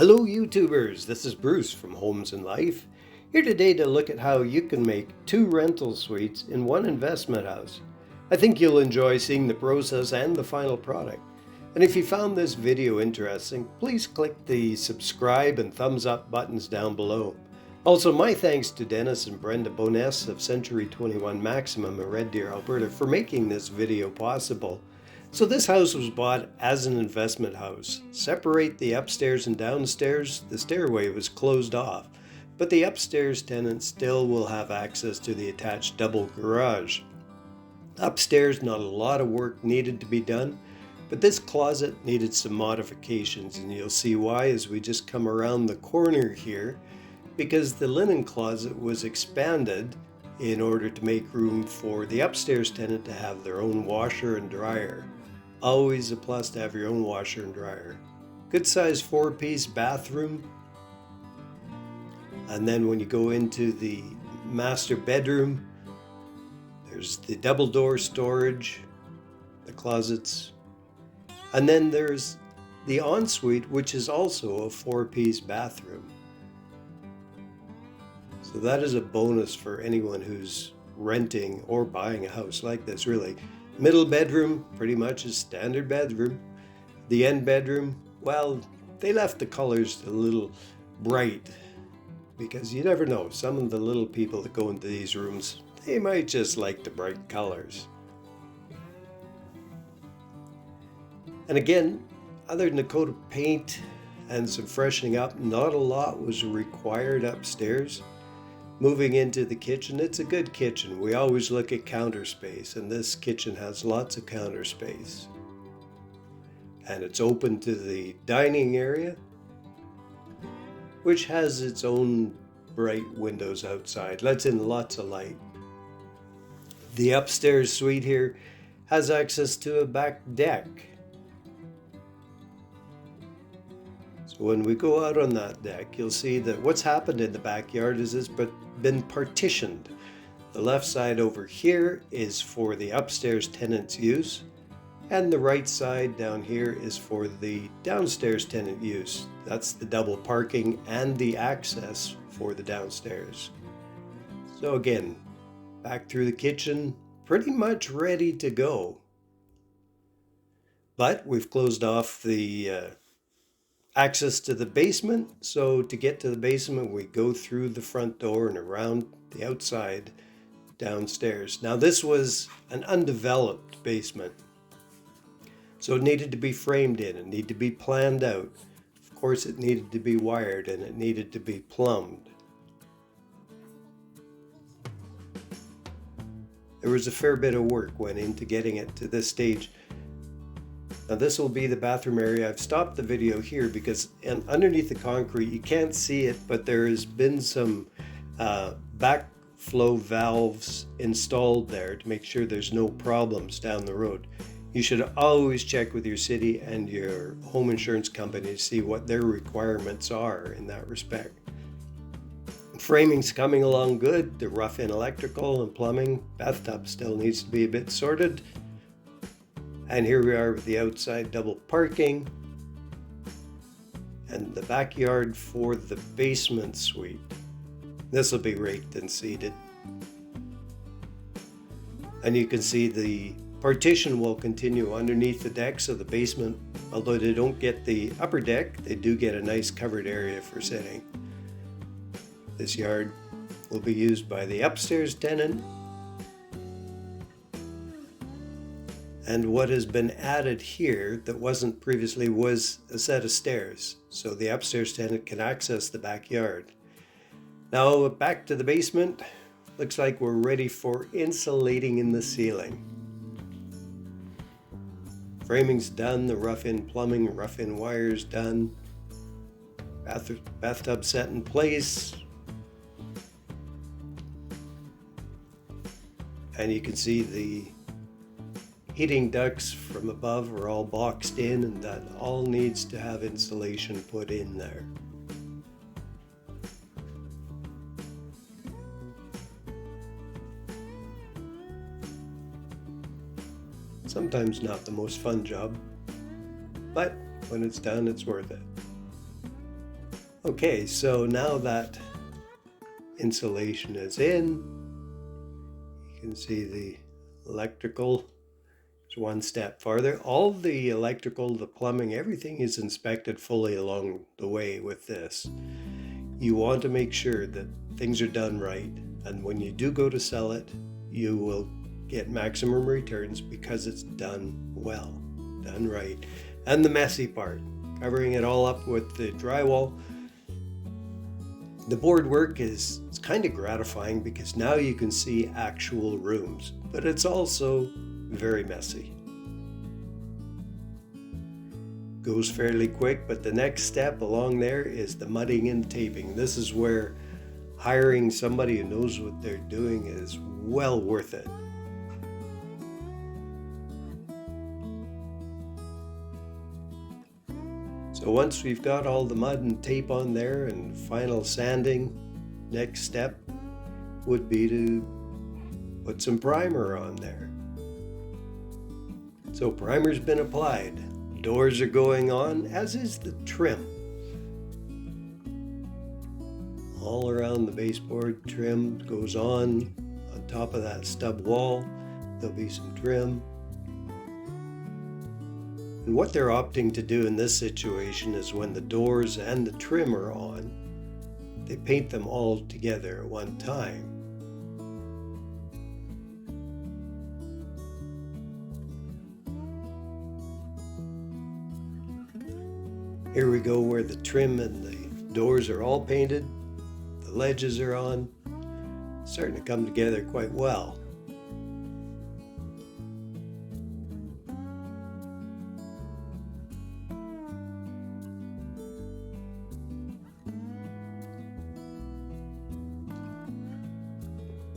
Hello YouTubers, this is Bruce from Homes and Life, here today to look at how you can make 2 rental suites in one investment house. I think you'll enjoy seeing the process and the final product. And if you found this video interesting, please click the subscribe and thumbs up buttons down below. Also, my thanks to Dennis and Brenda Boness of Century 21 Maximum in Red Deer, Alberta for making this video possible. So this house was bought as an investment house. Separate the upstairs and downstairs, the stairway was closed off, but the upstairs tenant still will have access to the attached double garage. Upstairs, not a lot of work needed to be done, but this closet needed some modifications, and you'll see why as we just come around the corner here, because the linen closet was expanded in order to make room for the upstairs tenant to have their own washer and dryer. Always a plus to have your own washer and dryer. Good size 4-piece bathroom. And then when you go into the master bedroom, there's the double door storage, the closets. And then there's the ensuite, which is also a 4-piece bathroom. So that is a bonus for anyone who's renting or buying a house like this, really. Middle bedroom, pretty much a standard bedroom. The end bedroom, well, they left the colors a little bright because you never know. Some of the little people that go into these rooms, they might just like the bright colors. And again, other than a coat of paint and some freshening up, not a lot was required upstairs. Moving into the kitchen, it's a good kitchen. We always look at counter space, and this kitchen has lots of counter space. And it's open to the dining area, which has its own bright windows outside, lets in lots of light. The upstairs suite here has access to a back deck. So when we go out on that deck, you'll see that what's happened in the backyard is it's been partitioned. The left side over here is for the upstairs tenant's use, and the right side down here is for the downstairs tenant use. That's the double parking and the access for the downstairs. So again, back through the kitchen, pretty much ready to go. But we've closed off the access to the basement, so to get to the basement we go through the front door and around the outside downstairs. Now this was an undeveloped basement, so it needed to be framed in, it needed to be planned out. Of course it needed to be wired and it needed to be plumbed. There was a fair bit of work went into getting it to this stage. Now this will be the bathroom area. I've stopped the video here because underneath the concrete you can't see it, but there has been some backflow valves installed there to make sure there's no problems down the road. You should always check with your city and your home insurance company to see what their requirements are in that respect. Framing's coming along good. The rough-in electrical and plumbing. Bathtub still needs to be a bit sorted. And here we are with the outside double parking and the backyard for the basement suite. This will be raked and seeded. And you can see the partition will continue underneath the deck, so the basement, although they don't get the upper deck, they do get a nice covered area for sitting. This yard will be used by the upstairs tenant. And what has been added here that wasn't previously was a set of stairs, so the upstairs tenant can access the backyard. Now back to the basement. Looks like we're ready for insulating in the ceiling. Framing's done, the rough-in plumbing, rough-in wires done. Bathtub set in place. And you can see the heating ducts from above are all boxed in, and that all needs to have insulation put in there. Sometimes not the most fun job, but when it's done, it's worth it. Okay, so now that insulation is in, you can see the electrical is one step farther. All the electrical, the plumbing, everything is inspected fully along the way with this. You want to make sure that things are done right, and when you do go to sell it, you will get maximum returns because it's done well, done right. And the messy part, covering it all up with the drywall. The board work is kind of gratifying because now you can see actual rooms, but it's also very messy. Goes fairly quick, but the next step along there is the mudding and taping. This is where hiring somebody who knows what they're doing is well worth it. So once we've got all the mud and tape on there and final sanding, next step would be to put some primer on there. So primer's been applied. Doors are going on, as is the trim. All around the baseboard, trim goes on top of that stub wall. There'll be some trim. And what they're opting to do in this situation is when the doors and the trim are on, they paint them all together at one time. Here we go where the trim and the doors are all painted. The ledges are on. It's starting to come together quite well.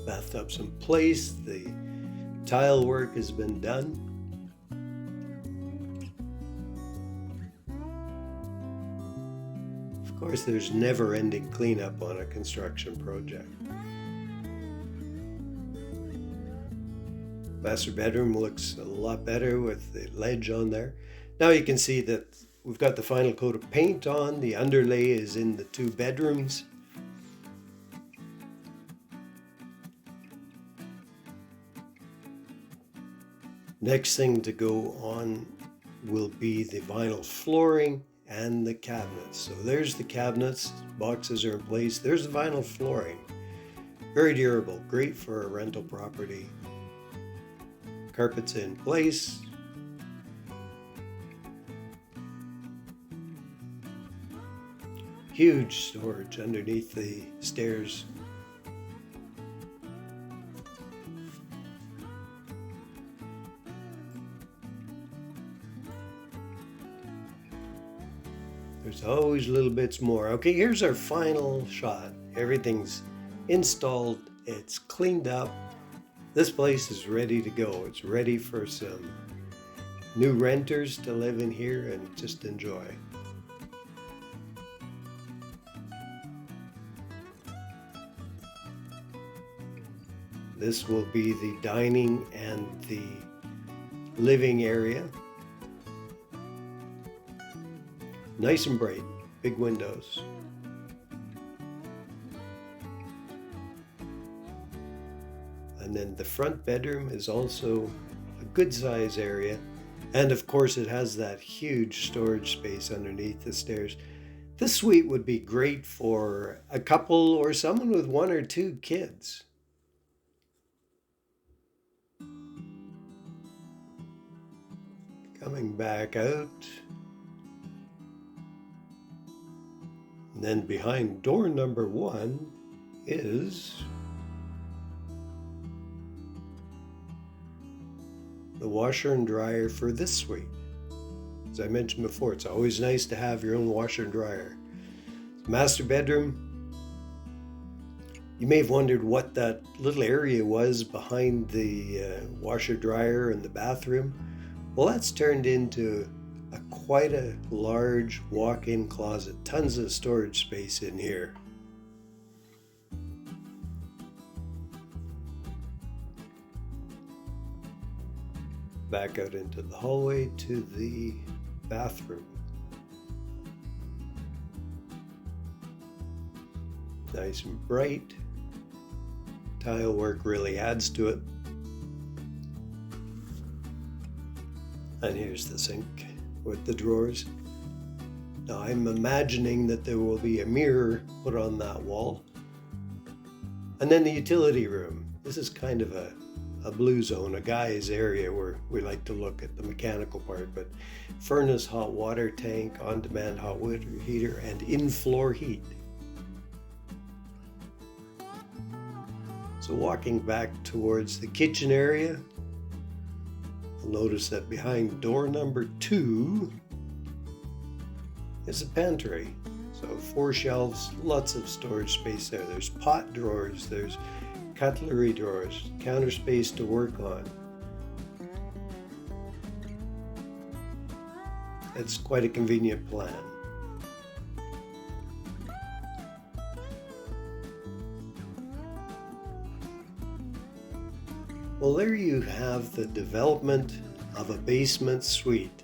Bathtub's in place. The tile work has been done. Of course, there's never-ending cleanup on a construction project. Master bedroom looks a lot better with the ledge on there. Now you can see that we've got the final coat of paint on. The underlay is in the two bedrooms. Next thing to go on will be the vinyl flooring and the cabinets. So there's the cabinets, boxes are in place. There's the vinyl flooring. Very durable, great for a rental property. Carpets in place. Huge storage underneath the stairs. There's always little bits more. Okay, here's our final shot. Everything's installed, it's cleaned up. This place is ready to go. It's ready for some new renters to live in here and just enjoy. This will be the dining and the living area. Nice and bright, big windows. And then the front bedroom is also a good size area. And of course it has that huge storage space underneath the stairs. This suite would be great for a couple or someone with one or two kids. Coming back out. And then behind door number 1 is the washer and dryer for this suite. As I mentioned before, it's always nice to have your own washer and dryer. Master bedroom. You may have wondered what that little area was behind the washer dryer and the bathroom. Well, that's turned into quite a large walk-in closet. Tons of storage space in here. Back out into the hallway to the bathroom. nice and bright. Tile work really adds to it. And here's the sink with the drawers. Now I'm imagining that there will be a mirror put on that wall. And then the utility room. This is kind of a blue zone, a guy's area where we like to look at the mechanical part, but furnace, hot water tank, on-demand hot water heater, and in-floor heat. So walking back towards the kitchen area, you'll notice that behind door number 2 is a pantry. So 4 shelves, lots of storage space there. There's pot drawers, there's cutlery drawers, counter space to work on. It's quite a convenient plan. Well, there you have the development of a basement suite.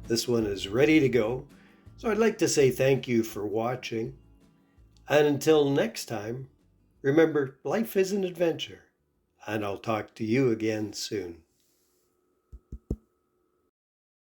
This one is ready to go. So I'd like to say thank you for watching. And until next time, remember, life is an adventure. And I'll talk to you again soon.